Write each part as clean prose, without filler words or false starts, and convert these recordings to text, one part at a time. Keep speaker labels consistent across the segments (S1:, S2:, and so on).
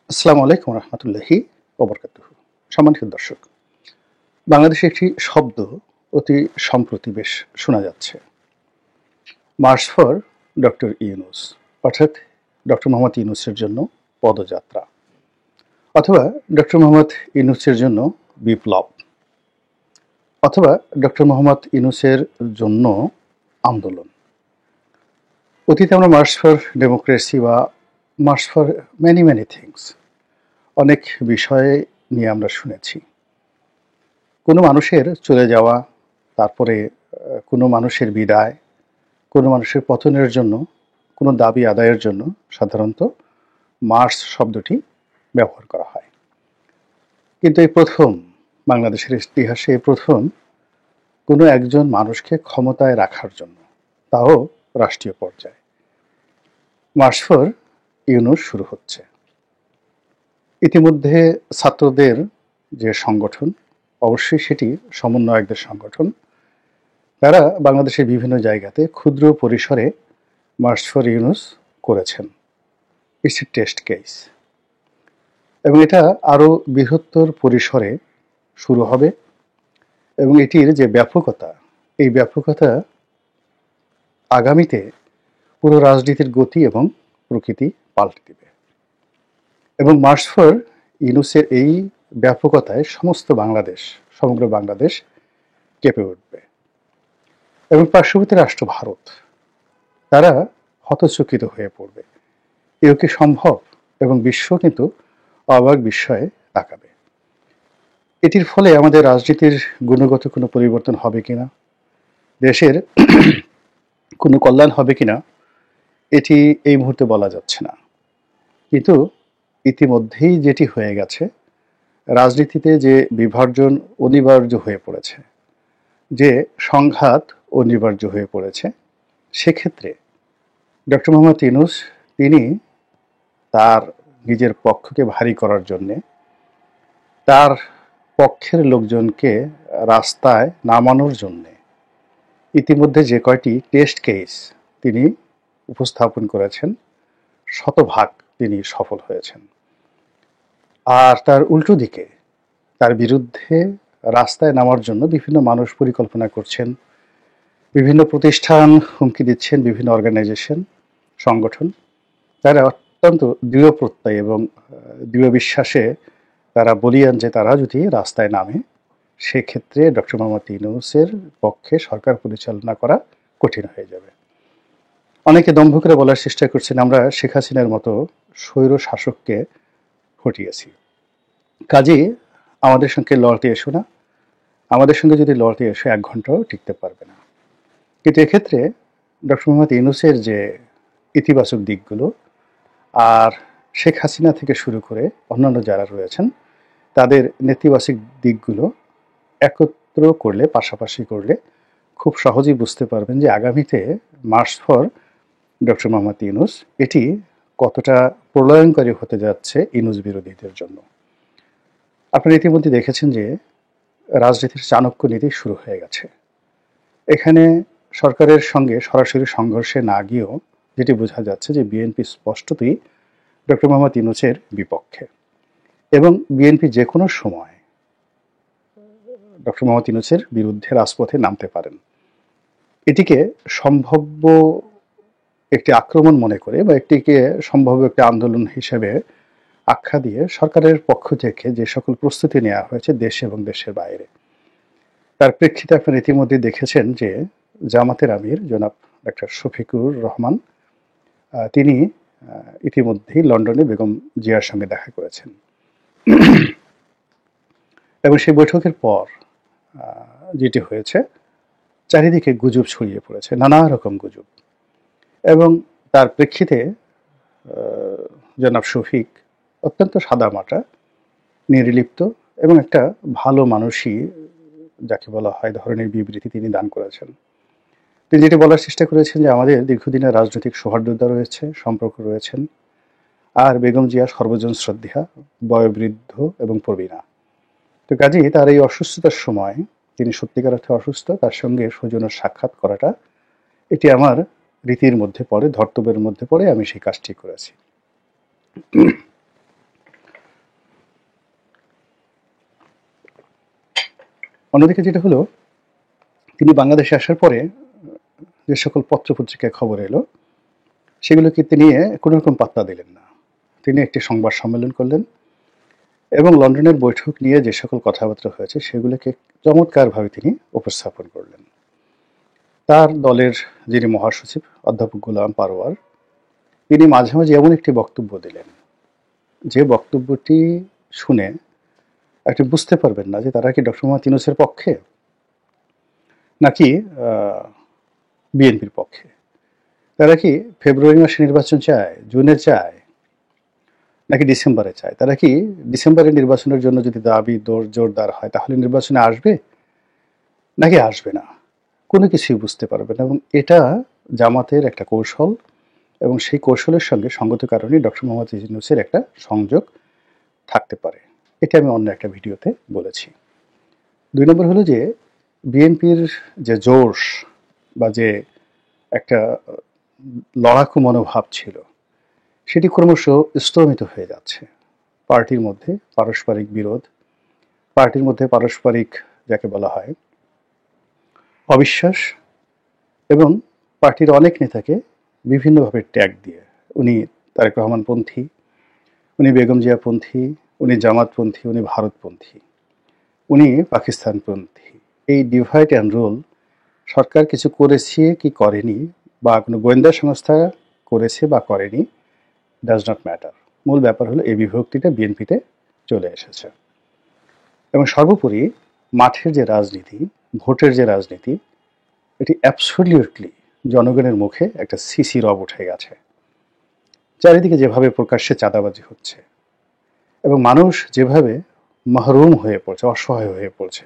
S1: আসসালামু আলাইকুম রহমতুল্লাহি ওবরকাতুহু। সম্মানিত দর্শক, বাংলাদেশে একটি শব্দ অতি সম্প্রতি বেশ শোনা যাচ্ছে, মার্চ ফর ডক্টর ইউনূস, অর্থাৎ ডক্টর মোহাম্মদ ইউনূসের জন্য পদযাত্রা, অথবা ডক্টর মোহাম্মদ ইউনূসের জন্য বিপ্লব, অথবা ডক্টর মোহাম্মদ ইউনূসের জন্য আন্দোলন। অতীতে আমরা মার্চ ফর ডেমোক্রেসি বা March for many many things অনেক বিষয়ে নিয়ে আমরা শুনেছি। কোনো মানুষের চলে যাওয়া, তারপরে কোনো মানুষের বিদায়, কোনো মানুষের পতনের জন্য, কোনো দাবি আদায়ের জন্য সাধারণত মার্চ শব্দটি ব্যবহার করা হয়। কিন্তু এই প্রথম, বাংলাদেশের ইতিহাসে প্রথম কোনো একজন মানুষকে ক্ষমতায় রাখার জন্য, তাও রাষ্ট্রীয় পর্যায়ে, মার্চ ফর ইউনূস শুরু হচ্ছে। ইতিমধ্যে ছাত্রদের যে সংগঠন, অবশ্যই সেটি সমন্বয়কদের সংগঠন, তারা বাংলাদেশের বিভিন্ন জায়গাতে ক্ষুদ্র পরিসরে মার্চ ফর ইউনূস করেছেন। ইটস এ টেস্ট কেস, এবং এটা আরও বৃহত্তর পরিসরে শুরু হবে, এবং এটির যে ব্যাপকতা, এই ব্যাপকতা আগামীতে পুরো রাজনীতির গতি এবং প্রকৃতি পাল্টে দিবে। এবং মার্চ ফর ইউনূসের এই ব্যাপকতায় সমস্ত বাংলাদেশ, সমগ্র বাংলাদেশ কেঁপে উঠবে, এবং পার্শ্ববর্তী রাষ্ট্র ভারত, তারা হতচকিত হয়ে পড়বে। এও কি সম্ভব? এবং বিশ্ব কিন্তু অবাক বিস্ময়ে তাকাবে। এটির ফলে আমাদের রাজনীতির গুণগত কোনো পরিবর্তন হবে কিনা, দেশের কোনো কল্যাণ হবে কিনা, এটি এই মুহূর্তে বলা যাচ্ছে না। কিন্তু ইতিমধ্যেই যেটি হয়ে গেছে, রাজনীতিতে যে বিভাজন অনিবার্য হয়ে পড়েছে, যে সংঘাত অনিবার্য হয়ে পড়েছে, সেক্ষেত্রে ডক্টর মোহাম্মদ ইউনূস তিনি তার নিজের পক্ষকে ভারী করার জন্যে, তার পক্ষের লোকজনকে রাস্তায় নামানোর জন্যে ইতিমধ্যে যে কয়টি টেস্ট কেস তিনি উপস্থাপন করেছেন, শতভাগ তিনি সফল হয়েছেন। আর তার উল্টো দিকে তার বিরুদ্ধে রাস্তায় নামার জন্য বিভিন্ন মানুষ পরিকল্পনা করছেন, বিভিন্ন প্রতিষ্ঠান হুমকি দিচ্ছেন, বিভিন্ন অর্গানাইজেশন, সংগঠন, তারা অত্যন্ত দৃঢ় প্রত্যয় এবং দৃঢ় বিশ্বাসে তারা বলিয়ান যে তারা যদি রাস্তায় নামে, সেক্ষেত্রে ডক্টর মোহাম্মদ ইউনূসের পক্ষে সরকার পরিচালনা করা কঠিন হয়ে যাবে। অনেকে দম্ভ করে বলার চেষ্টা করছেন আমরা শেখ হাসিনার মতো স্বৈর শাসককে হটিয়েছি, কাজেই আমাদের সঙ্গে লড়তে এসো না, আমাদের সঙ্গে যদি লড়তে এসো 1 ঘন্টাও টিকতে পারবে না। কিন্তু এক্ষেত্রে ডক্টর মোহাম্মদ ইউনূসের যে ইতিবাচক দিকগুলো, আর শেখ হাসিনা থেকে শুরু করে অন্যান্য যারা রয়েছেন, তাদের নেতিবাচক দিকগুলো একত্র করলে, পাশাপাশি করলে খুব সহজেই বুঝতে পারবেন যে আগামীতে March for doctor Mohammad Yunus এটি কতটা প্রলয়ঙ্করী হতে যাচ্ছে ইউনূস বিরোধীদের জন্য। আপনারা ইতিমধ্যে দেখেছেন যে রাজনীতির চাণক্য নীতি শুরু হয়ে গেছে। এখানে সরকারের সঙ্গে সরাসরি সংঘর্ষে না গিয়েও যেটি বোঝা যাচ্ছে যে বিএনপি স্পষ্টতই ডক্টর মোহাম্মদ ইউনূসের বিপক্ষে, এবং বিএনপি যে কোনো সময় ডক্টর মোহাম্মদ ইউনূসের বিরুদ্ধে রাজপথে নামতে পারেন। এটিকে সম্ভাব্য একটি আক্রমণ মনে করে বা এটিকে সম্ভাব্য একটি আন্দোলন হিসেবে আখ্যা দিয়ে সরকারের পক্ষ থেকে যে সকল প্রস্তুতি নেওয়া হয়েছে দেশে এবং দেশের বাইরে, তার প্রেক্ষিতে আপনারা ইতিমধ্যে দেখেছেন যে জামাতের আমির জনাব ডক্টর শফিকুর রহমান, তিনি ইতিমধ্যেই লন্ডনে বেগম জিয়ার সঙ্গে দেখা করেছেন, এবং সেই বৈঠকের পর যেটি হয়েছে, চারিদিকে গুজব ছড়িয়ে পড়েছে, নানা রকম গুজব, এবং তার প্রেক্ষিতে জনাব শফিক অত্যন্ত সাদামাটা, নির্লিপ্ত এবং একটা ভালো মানুষই যাকে বলা হয় ধরনের বিবৃতি তিনি দান করেছেন। তিনি যেটি বলার চেষ্টা করেছেন যে আমাদের দীর্ঘদিনের রাজনৈতিক সৌহার্দ্যতা রয়েছে, সম্পর্ক রয়েছেন, আর বেগম জিয়া সর্বজন শ্রদ্ধা, বয়োবৃদ্ধ এবং প্রবীণা। তো কাজেই তার এই অসুস্থতার সময়, তিনি সত্যিকার অর্থে অসুস্থ, তার সঙ্গে সৌজন্য সাক্ষাৎ করাটা এটি আমার রীতির মধ্যে পড়ে, ধর্তব্যের মধ্যে পড়ে, আমি সেই কাজটি করেছি। অন্যদিকে যেটা হলো, তিনি বাংলাদেশে আসার পরে যে সকল পত্রপত্রিকায় খবর এলো সেগুলোকে তিনি কোনো রকম পাত্তা দিলেন না। তিনি একটি সংবাদ সম্মেলন করলেন এবং লন্ডনের বৈঠক নিয়ে যে সকল কথাবার্তা হয়েছে সেগুলোকে চমৎকারভাবে তিনি উপস্থাপন করলেন। তার দলের যিনি মহাসচিব অধ্যাপক গোলাম পারওয়ার, তিনি মাঝে মাঝে এমন একটি বক্তব্য দিলেন যে বক্তব্যটি শুনে আপনি বুঝতে পারবেন না যে তারা কি ডক্টর মোহাম্মদ ইউনূসের পক্ষে নাকি বিএনপির পক্ষে। তারা কি ফেব্রুয়ারি মাসে নির্বাচন চায়, জুনে চায়, নাকি ডিসেম্বরে চায়? তারা কি ডিসেম্বরের নির্বাচনের জন্য যদি দাবি জোরদার হয় তাহলে নির্বাচনে আসবে নাকি আসবে না? কোনো কিছুই বুঝতে পারবে না। এবং এটা জামাতের একটা কৌশল, এবং সেই কৌশলের সঙ্গে সঙ্গত কারণে ডক্টর মোহাম্মদ ইউনূসের একটা সংযোগ থাকতে পারে। এটা আমি অন্য একটা ভিডিওতে বলেছি। 2 নম্বর হলো যে বিএনপির যে জোশ বা যে একটা লড়াকু মনোভাব ছিল সেটি ক্রমশ স্তমিত হয়ে যাচ্ছে। পার্টির মধ্যে পারস্পরিক বিরোধ, পার্টির মধ্যে পারস্পরিক যাকে বলা হয় অবিশ্বাস, এবং পার্টির অনেক নেতাকে বিভিন্নভাবে ট্যাগ দিয়ে, উনি তারেক রহমানপন্থী, উনি বেগম জিয়াপন্থী, উনি জামাতপন্থী, উনি ভারতপন্থী, উনি পাকিস্তানপন্থী, এই ডিভাইড অ্যান্ড রুল সরকার কিছু করেছে কি করেনি, বা কোনো গোয়েন্দা সংস্থা করেছে বা করেনি, ডাজ নট ম্যাটার। মূল ব্যাপার হলো এই বিভক্তিটা বিএনপিতে চলে এসেছে। এবং সর্বোপরি মাঠের যে রাজনীতি, ভোটের যে রাজনীতি, এটি অ্যাবসলিউটলি জনগণের মুখে একটা সিসি রব উঠে গেছে। চারিদিকে যেভাবে প্রকাশ্যে চাঁদাবাজি হচ্ছে এবং মানুষ যেভাবে মাহরুম হয়ে পড়ছে, অসহায় হয়ে পড়ছে,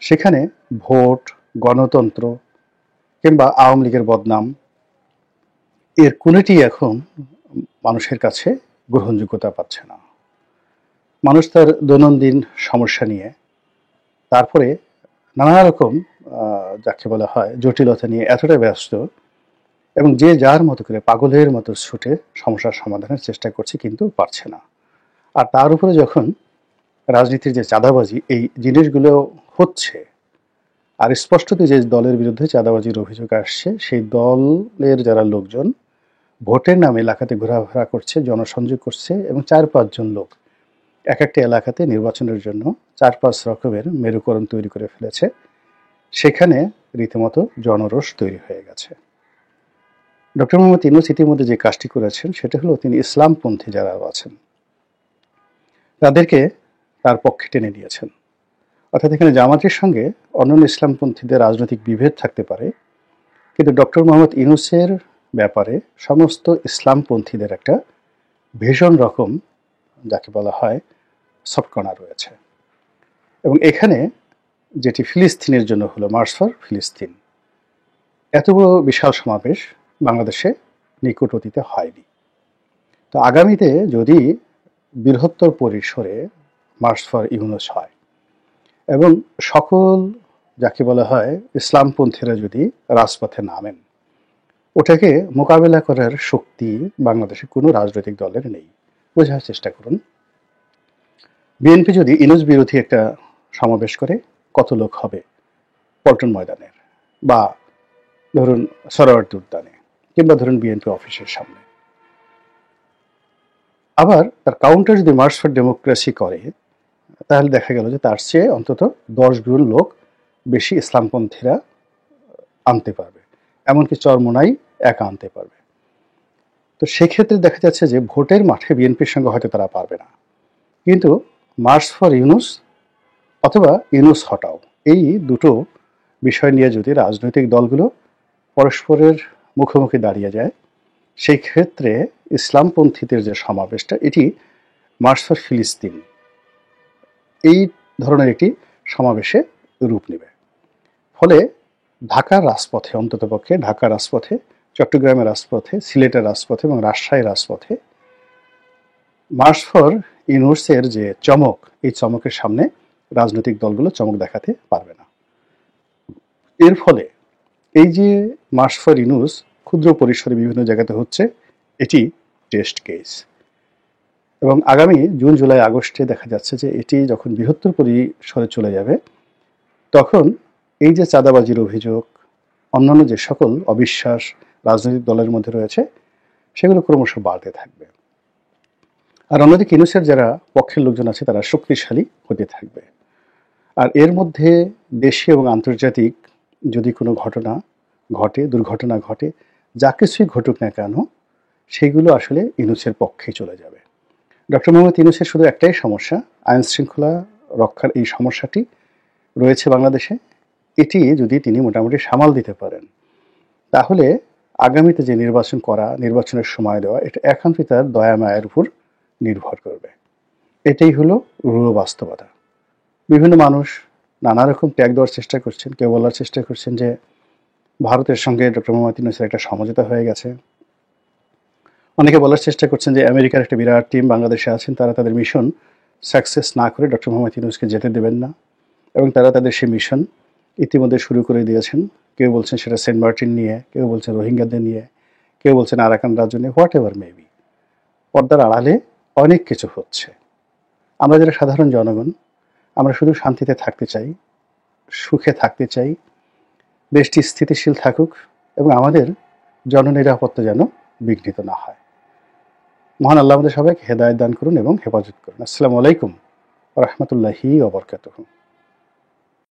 S1: সেখানে ভোট, গণতন্ত্র কিংবা আওয়ামী লীগের বদনাম, এর কোনোটি এখন মানুষের কাছে গ্রহণযোগ্যতা পাচ্ছে না। মানুষ তার দৈনন্দিন সমস্যা নিয়ে, তারপরে নানা রকম যাকে বলা হয় জটিলতা নিয়ে এতটা ব্যস্ত, এবং যে যার মতো করে পাগলের মতো ছুটে সমস্যার সমাধানের চেষ্টা করছে কিন্তু পারছে না। আর তার উপরে যখন রাজনীতির যে চাঁদাবাজি, এই জিনিসগুলো হচ্ছে, আর স্পষ্টত যে দলের বিরুদ্ধে চাঁদাবাজির অভিযোগ আসছে, সেই দলের যারা লোকজন ভোটের নামে এলাকাতে ঘোরাফেরা করছে, জনসংযোগ করছে, এবং 4-5 জন লোক এক একটা এলাকাতে নির্বাচনের জন্য 4-5 রকমের মেরুকরণ তৈরি করে ফেলেছে। সেখানে রীতিমতো জনরোষ তৈরি হয়ে গেছে। ডক্টর মোহাম্মদ ইউনূস ইতিমধ্যে যে কাজটি করেছেন সেটা হলো তিনি ইসলামপন্থী যারা আছেন তাদেরকে তার পক্ষে টেনে নিয়েছেন। অর্থাৎ এখানে জামাতের সঙ্গে অন্যান্য ইসলামপন্থীদের রাজনৈতিক বিভেদ থাকতে পারে, কিন্তু ডক্টর মোহাম্মদ ইউনূসের ব্যাপারে সমস্ত ইসলামপন্থীদের একটা ভীষণ রকম যাকে বলা হয় সফটকর্নার রয়েছে। এবং এখানে যেটি ফিলিস্তিনের জন্য হলো মার্চ ফর ফিলিস্তিন, এত বড় বিশাল সমাবেশ বাংলাদেশে নিকট অতীতে হয়নি। তো আগামীতে যদি বৃহত্তর পরিসরে মার্চ ফর ইউনূস হয় এবং সকল যাকে বলা হয় ইসলামপন্থীরা যদি রাজপথে নামেন, ওটাকে মোকাবেলা করার শক্তি বাংলাদেশে কোনো রাজনৈতিক দলের নেই। বোঝার চেষ্টা করুন, বিএনপি যদি ইউনূস বিরোধী একটা সমাবেশ করে কত লোক হবে পল্টন ময়দানের, বা ধরুন সরোয়ার্দী উদ্যানে, কিংবা ধরুন বিএনপি অফিসের সামনে। আবার তার কাউন্টার যদি মার্চ ফর ডেমোক্রেসি করে, তাহলে দেখা গেল যে তার চেয়ে অন্তত 10 গুণ লোক বেশি ইসলামপন্থীরা আনতে পারবে, এমনকি চরমোনাই একা আনতে পারবে। তো সেক্ষেত্রে দেখা যাচ্ছে যে ভোটের মাঠে বিএনপির সঙ্গে হয়তো তারা পারবে না, কিন্তু মার্চ ফর ইউনূস অথবা ইউনূস হটাও, এই দুটো বিষয় নিয়ে যদি রাজনৈতিক দলগুলো পরস্পরের মুখোমুখি দাঁড়িয়ে যায়, সেই ক্ষেত্রে ইসলামপন্থীদের যে সমাবেশটা, এটি মার্চ ফর ফিলিস্তিন এই ধরনের একটি সমাবেশে রূপ নেবে। ফলে ঢাকার রাজপথে, অন্ততপক্ষে ঢাকার রাজপথে, চট্টগ্রামের রাজপথে, সিলেটের রাজপথে এবং রাজশাহীর রাজপথে মার্চ ফর ইউনূসের যে চমক, এই চমকের সামনে রাজনৈতিক দলগুলো চমক দেখাতে পারবে না। এর ফলে এই যে মার্চ ফর ইউনূস ক্ষুদ্র পরিসরে বিভিন্ন জায়গাতে হচ্ছে, এটি টেস্ট কেস, এবং আগামী জুন, জুলাই, আগস্টে দেখা যাচ্ছে যে এটি যখন বৃহত্তর পরিসরে চলে যাবে, তখন এই যে চাঁদাবাজির অভিযোগ, অন্যান্য যে সকল অবিশ্বাস রাজনৈতিক দলের মধ্যে রয়েছে, সেগুলো ক্রমশ বাড়তে থাকবে। আর অন্যদিকে ইউনূসের যারা পক্ষের লোকজন আছে তারা শক্তিশালী হতে থাকবে। আর এর মধ্যে দেশীয় এবং আন্তর্জাতিক যদি কোনো ঘটনা ঘটে, দুর্ঘটনা ঘটে, যা কিছুই ঘটুক না কেন, সেগুলো আসলে ইউনূসের পক্ষে চলে যাবে। ডক্টর মোহাম্মদ ইউনূসের শুধু একটাই সমস্যা, আইন শৃঙ্খলা রক্ষার এই সমস্যাটি রয়েছে বাংলাদেশে। এটি যদি তিনি মোটামুটি সামাল দিতে পারেন, তাহলে আগামীতে যে নির্বাচন করা, নির্বাচনের সময় দেওয়া, এটা একান্তই তার দয়া মায়ের উপর নির্ভর করবে। এটাই হলো রূঢ় বাস্তবতা। বিভিন্ন মানুষ নানা রকম ট্যাগ দেওয়ার চেষ্টা করছেন। কেউ বলার চেষ্টা করছেন যে ভারতের সঙ্গে ডক্টর মোহাম্মদ ইউনূসের একটা সমঝোতা হয়ে গেছে। অনেকে বলার চেষ্টা করছেন যে আমেরিকার একটা বিরাট টিম বাংলাদেশে আছেন, তারা তাদের মিশন সাকসেস না করে ডক্টর মোহাম্মদ ইউনূসকে যেতে দেবেন না, এবং তারা তাদের সেই মিশন ইতিমধ্যে শুরু করে দিয়েছেন। কেউ বলছেন সেটা সেন্ট মার্টিন নিয়ে, কেউ বলছেন রোহিঙ্গাদের নিয়ে, কেউ বলছেন আরাকান রাজ্য নিয়ে, হোয়াট এভার মেবি। পর্দার আড়ালে অনেক কিছু হচ্ছে। আমরা যারা সাধারণ জনগণ, আমরা শুধু শান্তিতে থাকতে চাই, সুখে থাকতে চাই, দেশটি স্থিতিশীল থাকুক এবং আমাদের জননিরাপত্তা যেন বিঘ্নিত না হয়। মহান আল্লাহ আমাদের সবাইকে হেদায়েত দান করুন এবং হেফাজত করুন। আসসালামু আলাইকুম ওয়া রাহমাতুল্লাহি ওয়া বারাকাতুহু।